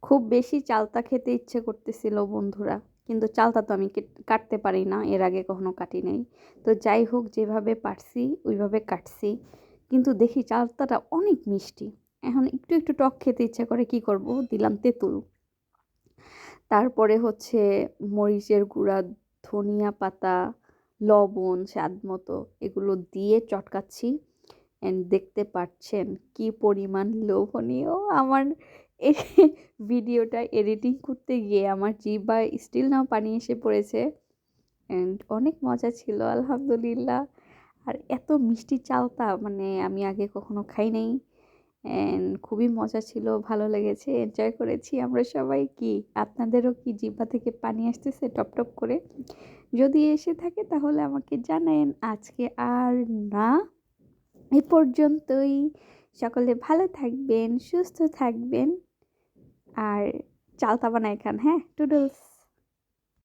খুব বেশি চালতা খেতে ইচ্ছে করতেছিল বন্ধুরা, কিন্তু চালতা তো আমি কাটতে পারি না, এর আগে কখনো কাটি নাই। তো যাই হোক, যেভাবে পারছি ওইভাবে কাটছি। কিন্তু দেখি চালতাটা অনেক মিষ্টি। এখন একটু একটু টক খেতে ইচ্ছা করে, কি করব, দিলাম তেঁতুল। তারপরে হচ্ছে মরিচের গুঁড়া, ধনিয়া পাতা, লবণ স্বাদ মতো, এগুলো দিয়ে চটকাচ্ছি। এন্ড দেখতে পাচ্ছেন কি পরিমাণ লোভনীয় আমার এই ভিডিওটা এডিটিং করতে গিয়ে আমার জিহ্বায় স্টিল নাও পানি এসে পড়েছে। অ্যান্ড অনেক মজা ছিল আলহামদুলিল্লাহ। আর এত মিষ্টি চালতা মানে আমি আগে কখনো খাই নাই। অ্যান্ড খুবই মজা ছিল, ভালো লেগেছে, এনজয় করেছি আমরা সবাই। কি আপনাদেরও কি জিহ্বা থেকে পানি আসতেছে টপ টপ করে? যদি এসে থাকে তাহলে আমাকে জানায়েন। আজকে আর না, এ পর্যন্তই। সকলে ভালো থাকবেন, সুস্থ থাকবেন, আর চালতা বানায় খান। হ্যাঁ, টুডলস।